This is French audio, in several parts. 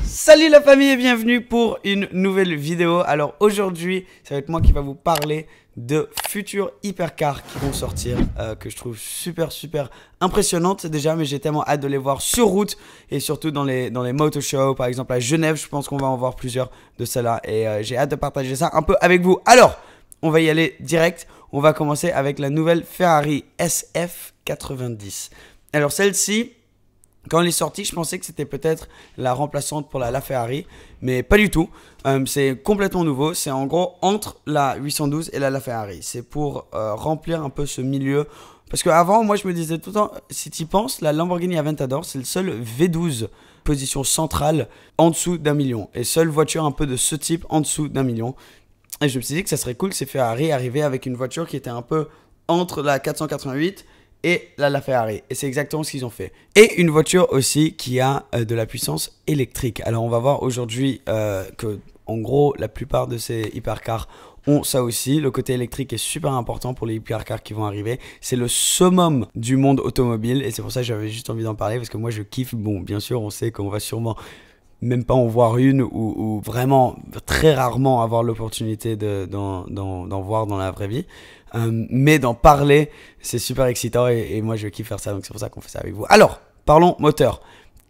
Salut la famille et bienvenue pour une nouvelle vidéo. Alors aujourd'hui, ça va être moi qui va vous parler de futures hypercars qui vont sortir, que je trouve super impressionnantes déjà, mais j'ai tellement hâte de les voir sur route et surtout dans les motor shows, par exemple à Genève. Je pense qu'on va en voir plusieurs de celles-là et j'ai hâte de partager ça un peu avec vous. Alors, on va y aller direct. On va commencer avec la nouvelle Ferrari SF90. Alors celle-ci, quand elle est sortie, je pensais que c'était peut-être la remplaçante pour la Ferrari, mais pas du tout. C'est complètement nouveau. C'est en gros entre la 812 et la Ferrari. C'est pour remplir un peu ce milieu. Parce qu'avant, moi, je me disais tout le temps, si tu y penses, la Lamborghini Aventador, c'est le seul V12 position centrale en dessous d'1 million. Et seule voiture un peu de ce type en dessous d'1 million. Et je me suis dit que ça serait cool que ces Ferrari arrivaient avec une voiture qui était un peu entre la 488 et la Ferrari. Et c'est exactement ce qu'ils ont fait. Et une voiture aussi qui a de la puissance électrique. Alors on va voir aujourd'hui que en gros la plupart de ces hypercars ont ça aussi. Le côté électrique est super important pour les hypercars qui vont arriver. C'est le summum du monde automobile. Et c'est pour ça que j'avais juste envie d'en parler. Parce que moi je kiffe. Bon, bien sûr on sait qu'on va sûrement même pas en voir une ou vraiment très rarement avoir l'opportunité d'en voir dans la vraie vie. Mais d'en parler, c'est super excitant et moi je kiffe faire ça, donc c'est pour ça qu'on fait ça avec vous. Alors, parlons moteur.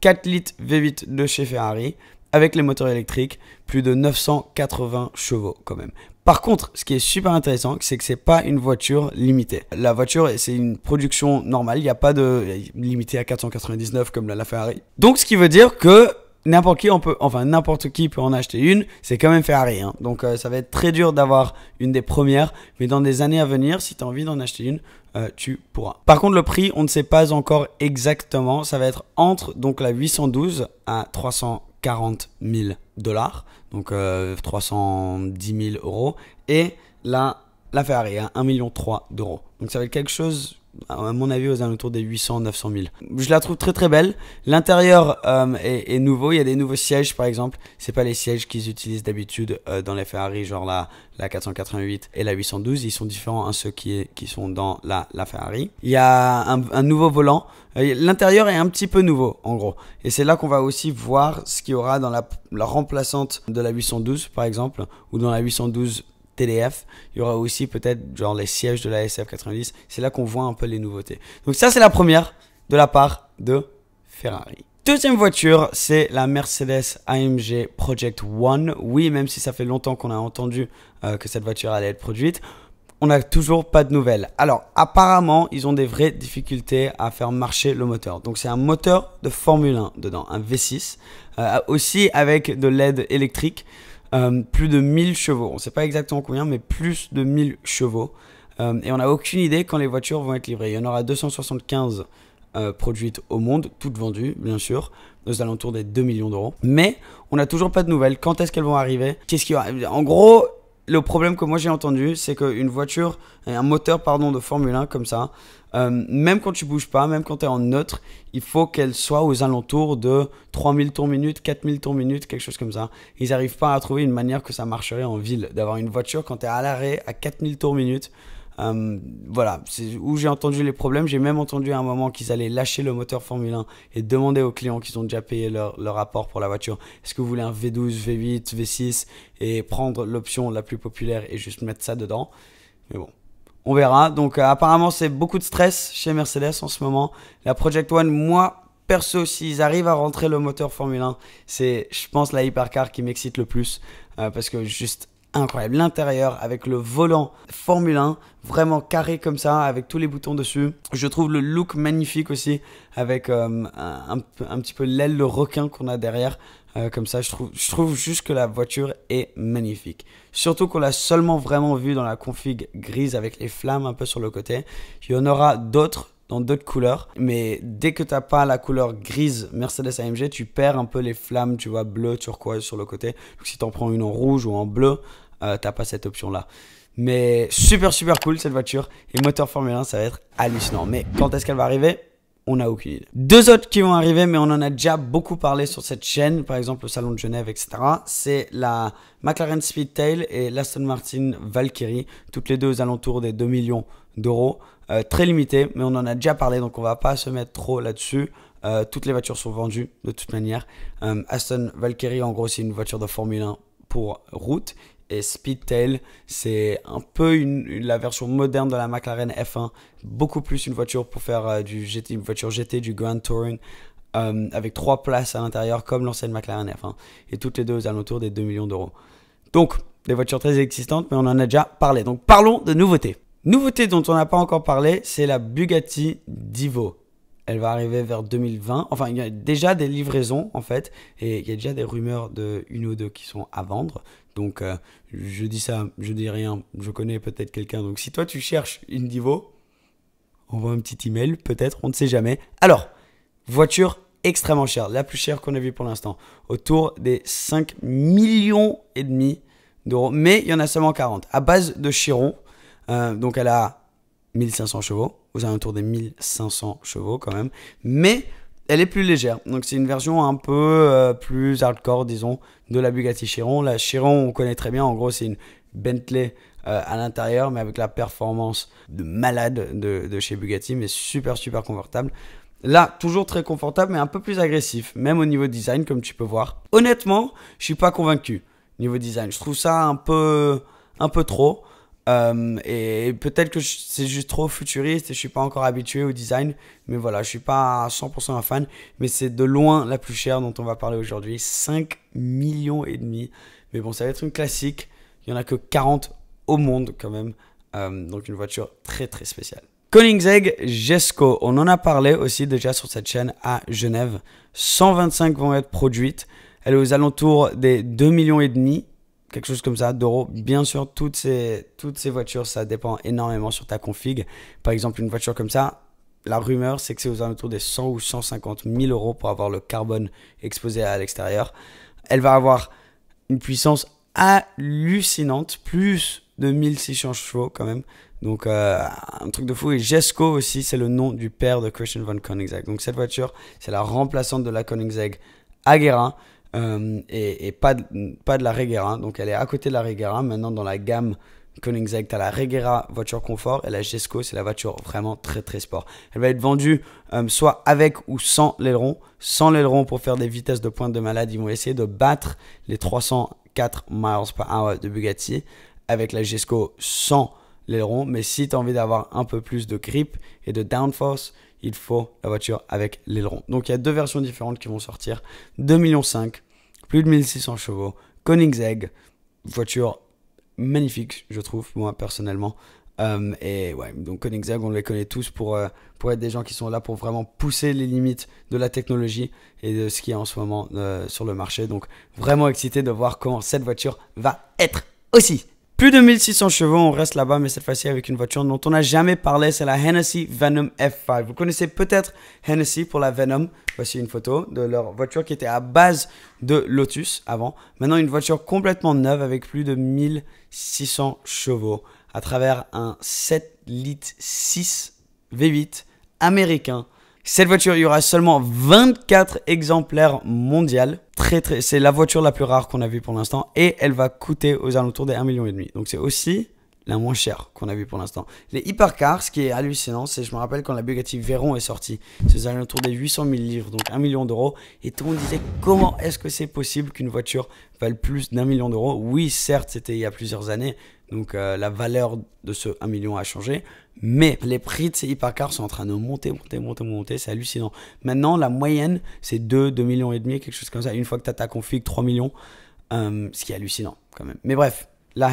4 litres V8 de chez Ferrari, avec les moteurs électriques, plus de 980 chevaux quand même. Par contre, ce qui est super intéressant, c'est que c'est pas une voiture limitée. La voiture, c'est une production normale, il n'y a pas de limité à 499 comme la Ferrari. Donc ce qui veut dire que n'importe qui peut en acheter une, c'est quand même Ferrari, hein. Donc ça va être très dur d'avoir une des premières, mais dans des années à venir, si tu as envie d'en acheter une, tu pourras. Par contre, le prix, on ne sait pas encore exactement, ça va être entre donc la 812 à 340 000 $, donc 310 000 €, et la Ferrari à 1,3 million d'euros. Donc ça va être quelque chose, à mon avis, aux alentours des 800-900 000. Je la trouve très belle. L'intérieur est nouveau. Il y a des nouveaux sièges, par exemple. C'est pas les sièges qu'ils utilisent d'habitude dans les Ferrari, genre la 488 et la 812. Ils sont différents à ceux qui sont dans la Ferrari. Il y a un nouveau volant. L'intérieur est un petit peu nouveau, en gros. Et c'est là qu'on va aussi voir ce qu'il y aura dans la remplaçante de la 812, par exemple, ou dans la 812 TDF, il y aura aussi peut-être genre les sièges de la SF90. C'est là qu'on voit un peu les nouveautés. Donc ça, c'est la première de la part de Ferrari. Deuxième voiture, c'est la Mercedes AMG Project One. Oui, même si ça fait longtemps qu'on a entendu que cette voiture allait être produite, on n'a toujours pas de nouvelles. Alors, apparemment, ils ont des vraies difficultés à faire marcher le moteur. Donc, c'est un moteur de Formule 1 dedans, un V6, aussi avec de LED électrique. Plus de 1000 chevaux, on ne sait pas exactement combien, mais plus de 1000 chevaux. Et on n'a aucune idée quand les voitures vont être livrées. Il y en aura 275 produites au monde, toutes vendues, bien sûr, aux alentours des 2 millions d'euros. Mais on n'a toujours pas de nouvelles. Quand est-ce qu'elles vont arriver? Qu'est-ce qu'il y aura? En gros, le problème que moi j'ai entendu, c'est qu'une voiture, un moteur de Formule 1 comme ça, même quand tu bouges pas, même quand tu es en neutre, il faut qu'elle soit aux alentours de 3000 tours minute, 4000 tours minute, quelque chose comme ça. Ils n'arrivent pas à trouver une manière que ça marcherait en ville, d'avoir une voiture quand tu es à l'arrêt à 4000 tours minute. Voilà, c'est où j'ai entendu les problèmes. J'ai même entendu à un moment qu'ils allaient lâcher le moteur Formule 1 et demander aux clients qui ont déjà payé leur apport pour la voiture, est-ce que vous voulez un V12, V8, V6 et prendre l'option la plus populaire et juste mettre ça dedans. Mais bon, on verra. Donc apparemment c'est beaucoup de stress chez Mercedes en ce moment. La Project One, moi perso, s'ils arrivent à rentrer le moteur Formule 1, c'est, je pense, la hypercar qui m'excite le plus parce que juste incroyable. L'intérieur avec le volant Formule 1, vraiment carré comme ça, avec tous les boutons dessus. Je trouve le look magnifique aussi, avec un petit peu l'aile de requin qu'on a derrière. Comme ça, je trouve juste que la voiture est magnifique. Surtout qu'on l'a seulement vraiment vu dans la config grise avec les flammes un peu sur le côté. Il y en aura d'autres dans d'autres couleurs, mais dès que tu n'as pas la couleur grise Mercedes AMG, tu perds un peu les flammes, tu vois, bleu, turquoise sur le côté. Donc si tu en prends une en rouge ou en bleu, t'as pas cette option là. Mais super cool cette voiture, et moteur Formule 1, ça va être hallucinant. Mais quand est-ce qu'elle va arriver? On n'a aucune idée. Deux autres qui vont arriver, mais on en a déjà beaucoup parlé sur cette chaîne, par exemple au Salon de Genève, etc. C'est la McLaren Speedtail et l'Aston Martin Valkyrie, toutes les deux aux alentours des 2 millions d'euros. Très limité, mais on en a déjà parlé, donc on va pas se mettre trop là-dessus. Toutes les voitures sont vendues de toute manière. Aston Valkyrie, en gros, c'est une voiture de Formule 1 pour route. Et Speedtail, c'est un peu la version moderne de la McLaren F1. Beaucoup plus une voiture pour faire du GT, une voiture GT, du Grand Touring. Avec 3 places à l'intérieur, comme l'ancienne McLaren F1. Et toutes les deux aux alentours des 2 millions d'euros. Donc, des voitures très existantes, mais on en a déjà parlé. Donc, parlons de nouveautés. Nouveauté dont on n'a pas encore parlé, c'est la Bugatti Divo. Elle va arriver vers 2020. Enfin, il y a déjà des livraisons, en fait. Et il y a déjà des rumeurs de une ou deux qui sont à vendre. Donc, je dis ça, je dis rien. Je connais peut-être quelqu'un. Donc, si toi, tu cherches une Divo, envoie un petit email, peut-être, on ne sait jamais. Alors, voiture extrêmement chère. La plus chère qu'on a vue pour l'instant. Autour des 5 millions et demi d'euros. Mais il y en a seulement 40. À base de Chiron. Donc, elle a 1500 chevaux, aux alentours des 1500 chevaux quand même, mais elle est plus légère. Donc c'est une version un peu plus hardcore, disons, de la Bugatti Chiron. La Chiron, on connaît très bien, en gros c'est une Bentley à l'intérieur, mais avec la performance de malade de chez Bugatti, mais super super confortable. Là, toujours très confortable, mais un peu plus agressif, même au niveau design, comme tu peux voir. Honnêtement, je suis pas convaincu niveau design. Je trouve ça un peu trop. Et peut-être que c'est juste trop futuriste et je suis pas encore habitué au design, mais voilà, je suis pas à 100% un fan, mais c'est de loin la plus chère dont on va parler aujourd'hui, 5 millions et demi. Mais bon, ça va être une classique, il y en a que 40 au monde quand même, donc une voiture très très spéciale. Koenigsegg Jesko, on en a parlé aussi déjà sur cette chaîne à Genève. 125 vont être produites, elle est aux alentours des 2 millions et demi. Quelque chose comme ça d'euros. Bien sûr, toutes ces voitures, ça dépend énormément sur ta config. Par exemple, une voiture comme ça, la rumeur, c'est que c'est aux alentours des 100 ou 150 000 euros pour avoir le carbone exposé à l'extérieur. Elle va avoir une puissance hallucinante, plus de 1600 chevaux quand même. Donc, un truc de fou. Et Jesko aussi, c'est le nom du père de Christian von Koenigsegg. Donc, cette voiture, c'est la remplaçante de la Koenigsegg Agera. Et pas de la Regera, donc elle est à côté de la Regera. Maintenant dans la gamme Koenigsegg, tu as la Regera voiture confort et la Jesko, c'est la voiture vraiment très très sport. Elle va être vendue soit avec ou sans l'aileron. Sans l'aileron pour faire des vitesses de pointe de malade, ils vont essayer de battre les 304 miles per hour de Bugatti avec la Jesko sans l'aileron. Mais si tu as envie d'avoir un peu plus de grip et de downforce, il faut la voiture avec l'aileron. Donc il y a deux versions différentes qui vont sortir. 2,5 millions, plus de 1600 chevaux. Koenigsegg, voiture magnifique, je trouve, moi personnellement. Et ouais, donc Koenigsegg, on les connaît tous pour être des gens qui sont là pour vraiment pousser les limites de la technologie et de ce qu'il y a en ce moment sur le marché. Donc vraiment excité de voir comment cette voiture va être aussi. Plus de 1600 chevaux, on reste là-bas, mais cette fois-ci avec une voiture dont on n'a jamais parlé, c'est la Hennessy Venom F5. Vous connaissez peut-être Hennessy pour la Venom. Voici une photo de leur voiture qui était à base de Lotus avant. Maintenant, une voiture complètement neuve avec plus de 1600 chevaux à travers un 7 litres 6 V8 américain. Cette voiture, il y aura seulement 24 exemplaires mondiaux. C'est la voiture la plus rare qu'on a vue pour l'instant. Et elle va coûter aux alentours des 1,5 million. Donc c'est aussi la moins chère qu'on a vue pour l'instant. Les hypercars, ce qui est hallucinant, c'est, je me rappelle quand la Bugatti Veyron est sortie, c'est aux alentours des 800 000 livres, donc 1 million d'euros. Et tout le monde disait, comment est-ce que c'est possible qu'une voiture vale plus d'1 million d'euros? Oui, certes, c'était il y a plusieurs années. Donc la valeur de ce 1 million a changé. Mais les prix de ces hypercars sont en train de monter. C'est hallucinant. Maintenant, la moyenne, c'est 2 millions et demi, quelque chose comme ça. Une fois que tu as ta config, 3 millions. Ce qui est hallucinant quand même. Mais bref, la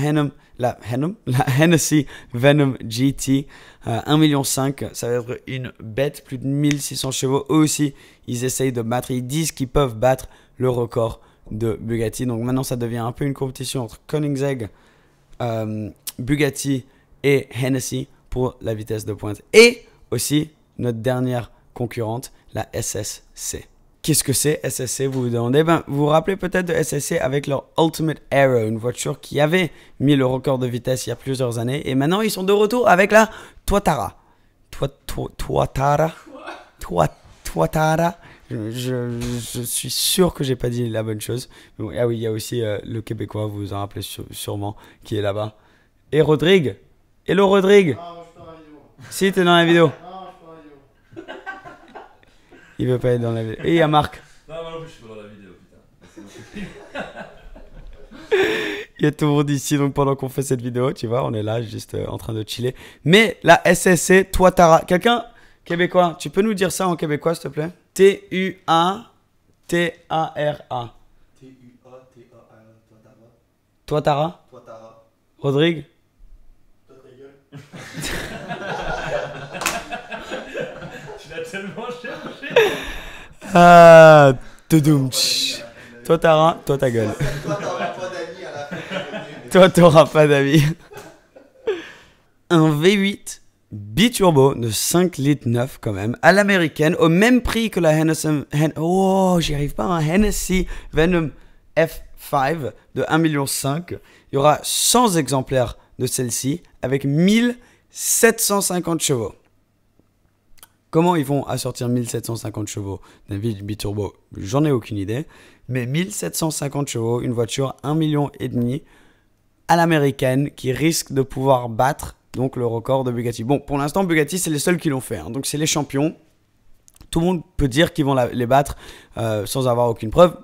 Hennessy Venom GT, 1,5 million, ça va être une bête. Plus de 1600 chevaux. Eux aussi, ils essayent de battre. Ils disent qu'ils peuvent battre le record de Bugatti. Donc maintenant, ça devient un peu une compétition entre Koenigsegg, Bugatti et Hennessy pour la vitesse de pointe. Et aussi notre dernière concurrente, la SSC. Qu'est-ce que c'est SSC, vous vous demandez? Vous vous rappelez peut-être de SSC avec leur Ultimate Aero, une voiture qui avait mis le record de vitesse il y a plusieurs années. Et maintenant, ils sont de retour avec la Tuatara. Tuatara. Je suis sûr que j'ai pas dit la bonne chose. Ah oui, il y a aussi le Québécois, vous vous en rappelez sûrement, qui est là-bas. Et Rodrigue. Hello Rodrigue. Si, t'es dans la vidéo. Il veut pas être dans la vidéo. Et il y a Marc. Non, moi non plus, je suis pas dans la vidéo, putain. Il y a tout le monde ici, donc pendant qu'on fait cette vidéo, tu vois, on est là juste en train de chiller. Mais la SSC, toi Tara, quelqu'un québécois, tu peux nous dire ça en québécois s'il te plaît? T-U-A-T-A-R-A. T-U-A-T-A-R, Toi Tara? toi Tara. Rodrigue? Toi ta gueule. Tu l'as tellement cherché. Ah, toudoum. Toi Tara, toi ta gueule. Toi t'auras pas d'amis à la fin. Toi t'auras pas d'avis. Un V8 biturbo de 5 litres 9 quand même, à l'américaine, au même prix que la Hennessy, j'y arrive pas, un Hennessy Venom F5 de 1,5 million. Il y aura 100 exemplaires de celle-ci avec 1750 chevaux. Comment ils vont assortir 1750 chevaux d'un V8 biturbo? J'en ai aucune idée. Mais 1750 chevaux, une voiture 1,5 million à l'américaine qui risque de pouvoir battre donc le record de Bugatti. Bon, pour l'instant, Bugatti, c'est les seuls qui l'ont fait. Hein. Donc, c'est les champions. Tout le monde peut dire qu'ils vont les battre sans avoir aucune preuve.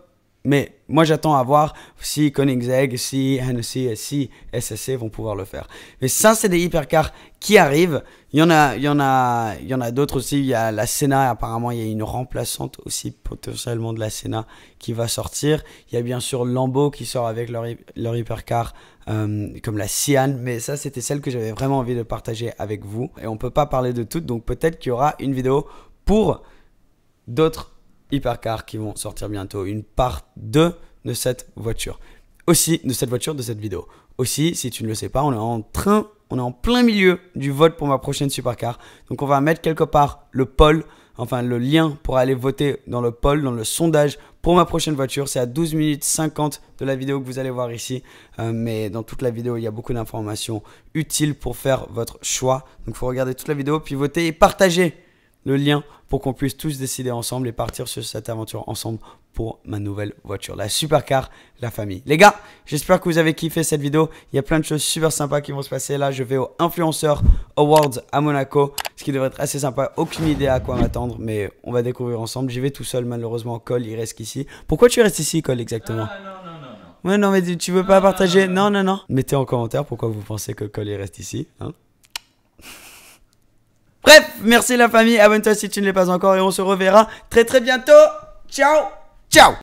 Mais moi, j'attends à voir si Koenigsegg, si Hennessy, si SSC vont pouvoir le faire. Mais ça, c'est des hypercars qui arrivent. Il y en a d'autres aussi. Il y a la Senna. Apparemment, il y a une remplaçante aussi potentiellement de la Senna qui va sortir. Il y a bien sûr Lambo qui sort avec leur hypercar comme la Sian. Mais ça, c'était celle que j'avais vraiment envie de partager avec vous. Et on peut pas parler de toutes. Donc, peut-être qu'il y aura une vidéo pour d'autres hypercars qui vont sortir bientôt, une part 2 de cette voiture. Aussi, de cette voiture, de cette vidéo. Aussi, si tu ne le sais pas, on est en plein milieu du vote pour ma prochaine supercar. Donc on va mettre quelque part le poll, enfin le lien pour aller voter dans le poll, dans le sondage pour ma prochaine voiture. C'est à 12 minutes 50 de la vidéo que vous allez voir ici. Mais dans toute la vidéo, il y a beaucoup d'informations utiles pour faire votre choix. Donc il faut regarder toute la vidéo, puis voter et partager le lien pour qu'on puisse tous décider ensemble et partir sur cette aventure ensemble pour ma nouvelle voiture, la supercar, la famille. Les gars, j'espère que vous avez kiffé cette vidéo. Il y a plein de choses super sympas qui vont se passer. Là, je vais au Influencer Awards à Monaco, ce qui devrait être assez sympa. Aucune idée à quoi m'attendre, mais on va découvrir ensemble. J'y vais tout seul, malheureusement. Cole, il reste ici. Pourquoi tu restes ici, Cole, exactement? Ah non, non, non, non. Ouais, non, mais tu veux pas partager? Non, non, non. Mettez en commentaire pourquoi vous pensez que Cole, il reste ici. Hein. Bref, merci la famille, abonne-toi si tu ne l'es pas encore et on se reverra très très bientôt. Ciao, ciao.